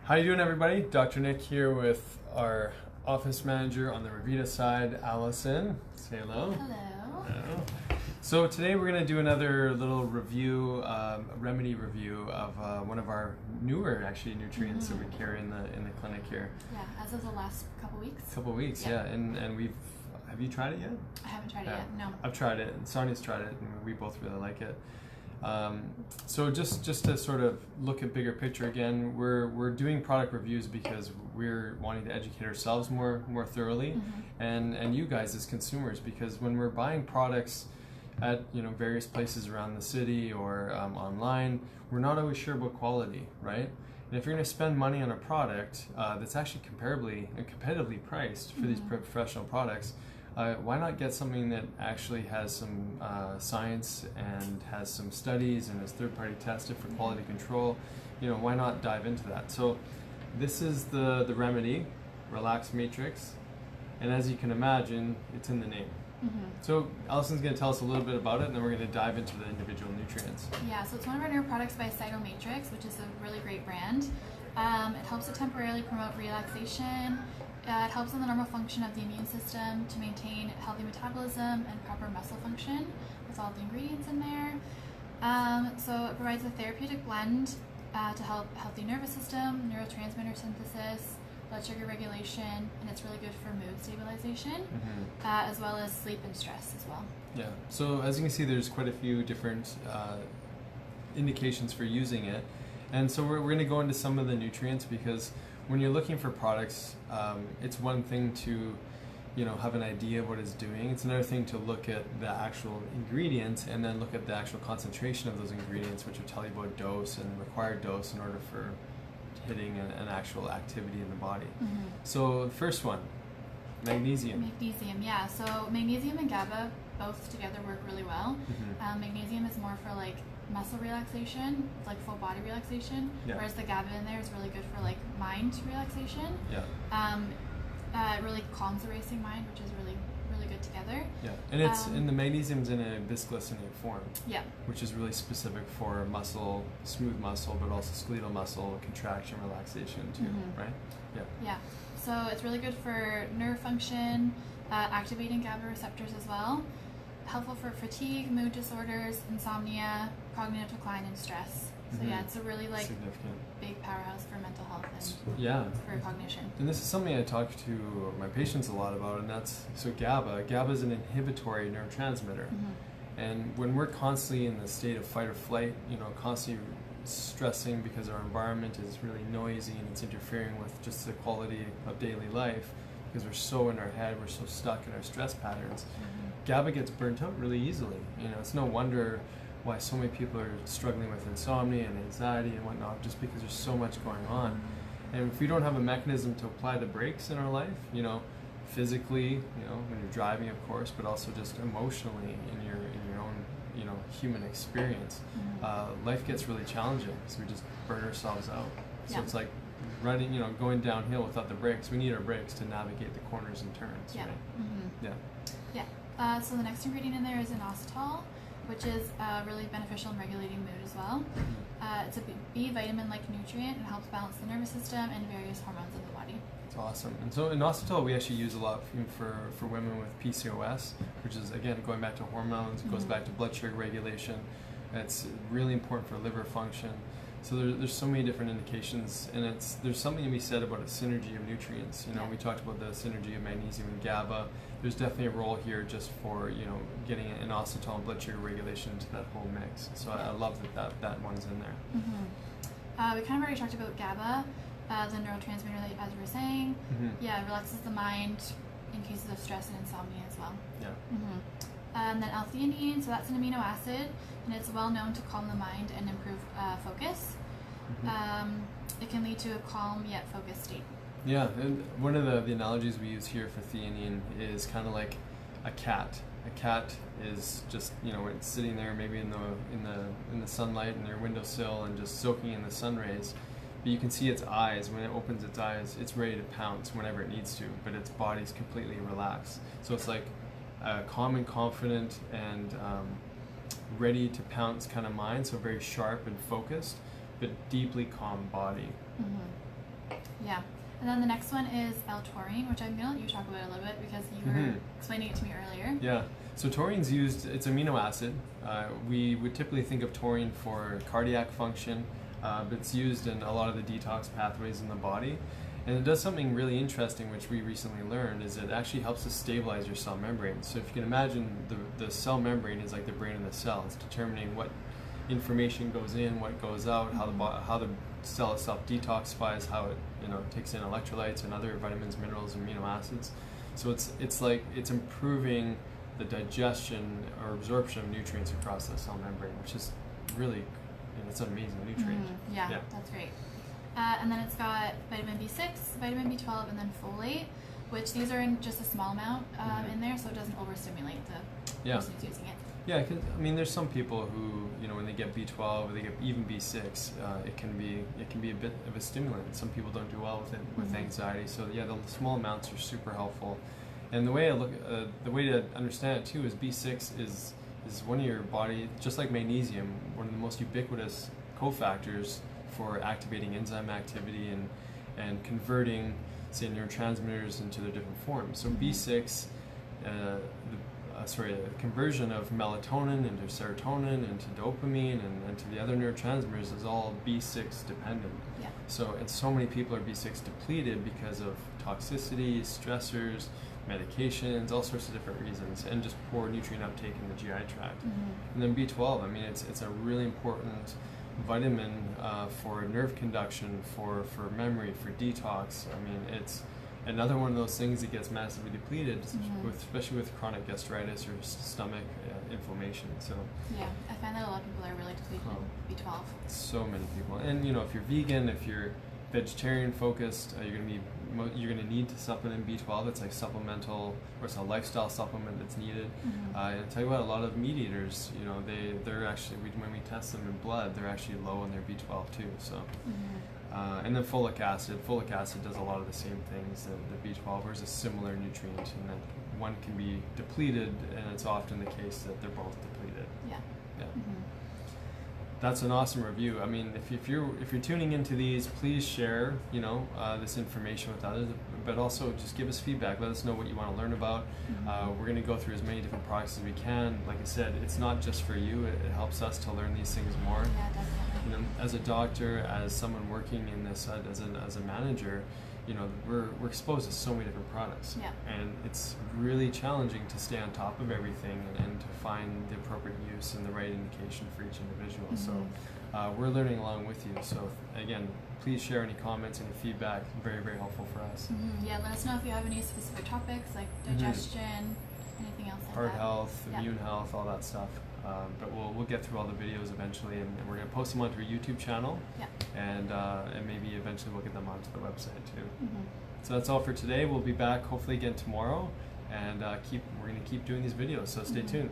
How you doing, everybody? Dr. Nick here with our office manager on the Ravita side, Allison. Say hello. Hello. Hello. So today we're going to do another little review, remedy review of one of our newer actually nutrients that we carry in the clinic here. Yeah, as of the last couple weeks. Couple weeks, yeah. And we've, have you tried it yet? I haven't tried it yet, no. I've tried it, and Sonia's tried it, and we both really like it. So just to sort of look at bigger picture again, we're doing product reviews because we're wanting to educate ourselves more thoroughly, and you guys as consumers, because when we're buying products at various places around the city or online, we're not always sure about quality, right? And if you're going to spend money on a product that's actually competitively priced for these professional products, why not get something that actually has some science and has some studies and is third-party tested for quality control? Why not dive into that? So this is the remedy, Matrix, and as you can imagine, it's in the name. So Allison's going to tell us a little bit about it, and then we're going to dive into the individual nutrients. Yeah, so it's one of our newer products by Cyto-Matrix, which is a really great brand. It helps to temporarily promote relaxation. It helps in the normal function of the immune system to maintain healthy metabolism and proper muscle function with all the ingredients in there. So it provides a therapeutic blend to help healthy nervous system, neurotransmitter synthesis, blood sugar regulation, and it's really good for mood stabilization, as well as sleep and stress as well. Yeah, so as you can see, there's quite a few different indications for using it. And so we're going to go into some of the nutrients, because when you're looking for products, it's one thing to have an idea of what it's doing. It's another thing to look at the actual ingredients and then look at the actual concentration of those ingredients, which will tell you about dose and required dose in order for hitting an actual activity in the body. So the first one, magnesium. Magnesium, yeah. So magnesium and GABA both together work really well. Magnesium is more for like muscle relaxation, like full body relaxation, whereas the GABA in there is really good for like mind relaxation. It really calms the racing mind, which is really good together. Yeah, and it's the magnesium's in a bisglycinate form. Yeah, which is really specific for muscle, smooth muscle, but also skeletal muscle contraction, relaxation too, right? Yeah. Yeah. So it's really good for nerve function, activating GABA receptors as well. Helpful for fatigue, mood disorders, insomnia, cognitive decline, and stress. So yeah, it's a really big powerhouse for mental health and for cognition. And this is something I talk to my patients a lot about, and that's GABA. GABA is an inhibitory neurotransmitter, and when we're constantly in the state of fight or flight, constantly stressing because our environment is really noisy and it's interfering with just the quality of daily life, because we're so in our head, we're so stuck in our stress patterns. GABA gets burnt out really easily. It's no wonder why so many people are struggling with insomnia and anxiety and whatnot, just because there's so much going on. And if we don't have a mechanism to apply the brakes in our life, physically, when you're driving, of course, but also just emotionally in your own, human experience, life gets really challenging. So we just burn ourselves out. So it's like running, going downhill without the brakes. We need our brakes to navigate the corners and turns, right? So the next ingredient in there is inositol, which is really beneficial in regulating mood as well. It's a B vitamin-like nutrient and helps balance the nervous system and various hormones in the body. It's awesome. And so inositol we actually use a lot for women with PCOS, which is, again, going back to hormones, it goes back to blood sugar regulation. It's really important for liver function. So there's so many different indications, and there's something to be said about a synergy of nutrients. We talked about the synergy of magnesium and GABA. There's definitely a role here just for getting inositol and blood sugar regulation into that whole mix. So I love that one's in there. We kind of already talked about GABA, the neurotransmitter that, as we were saying. Yeah, it relaxes the mind in cases of stress and insomnia as well. And then L-theanine, so that's an amino acid, and it's well known to calm the mind and improve focus. It can lead to a calm yet focused state. Yeah, and one of the analogies we use here for theanine is kind of like a cat. A cat is just it's sitting there maybe in the sunlight in their windowsill and just soaking in the sun rays. But you can see its eyes. When it opens its eyes, it's ready to pounce whenever it needs to, but its body's completely relaxed. So it's like calm and confident and ready to pounce kind of mind, so very sharp and focused, but deeply calm body. Yeah. And then the next one is L-taurine, which I'm going to let you talk about a little bit because you were explaining it to me earlier. Yeah. So taurine's used, it's amino acid. We would typically think of taurine for cardiac function, but it's used in a lot of the detox pathways in the body. And it does something really interesting, which we recently learned, is it actually helps to stabilize your cell membrane. So if you can imagine the cell membrane is like the brain of the cell. It's determining what information goes in, what goes out, how the cell itself detoxifies, how it takes in electrolytes and other vitamins, minerals, and amino acids. So it's improving the digestion or absorption of nutrients across the cell membrane, which is really, it's an amazing nutrient. Yeah, that's great. And then it's got vitamin B6, vitamin B12, and then folate, which these are in just a small amount in there, so it doesn't overstimulate the person who's using it. Yeah, I mean, there's some people who, when they get B12 or they get even B6, it can be a bit of a stimulant. Some people don't do well with it with anxiety. So yeah, the small amounts are super helpful. And the way to understand it too is B6 is one of your body, just like magnesium, one of the most ubiquitous cofactors for activating enzyme activity and converting, say, neurotransmitters into their different forms. So B6, the conversion of melatonin into serotonin, into dopamine, and to the other neurotransmitters is all B6 dependent. Yeah. So many people are B6 depleted because of toxicity, stressors, medications, all sorts of different reasons, and just poor nutrient uptake in the GI tract. And then B12, I mean, it's a really important vitamin for nerve conduction, for memory, for detox. I mean, it's another one of those things that gets massively depleted, especially with chronic gastritis or stomach inflammation. So yeah, I find that a lot of people are really depleted in B12. So many people, and if you're vegan, if you're vegetarian focused, you're going to need to supplement B12. It's like supplemental, or it's a lifestyle supplement that's needed. And I tell you what, a lot of meat eaters, they're actually, when we test them in blood, they're actually low in their B12 too. So. And then folic acid. Folic acid does a lot of the same things that the B12, or is a similar nutrient, and that one can be depleted, and it's often the case that they're both depleted. Yeah. That's an awesome review. I mean, if you're tuning into these, please share this information with others, but also just give us feedback. Let us know what you want to learn about. We're going to go through as many different products as we can. Like I said, it's not just for you. It helps us to learn these things more. Yeah, definitely. As a doctor, as someone working in this, as a manager, we're exposed to so many different products, and it's really challenging to stay on top of everything and to find the appropriate use and the right indication for each individual. So we're learning along with you. So again, please share any comments, any feedback. Very, very helpful for us. Yeah, let us know if you have any specific topics like digestion, anything else like heart that. health, immune health, all that stuff. But we'll get through all the videos eventually, and we're going to post them onto our YouTube channel, and maybe eventually we'll get them onto the website too. So that's all for today. We'll be back hopefully again tomorrow, and we're going to keep doing these videos, so stay tuned.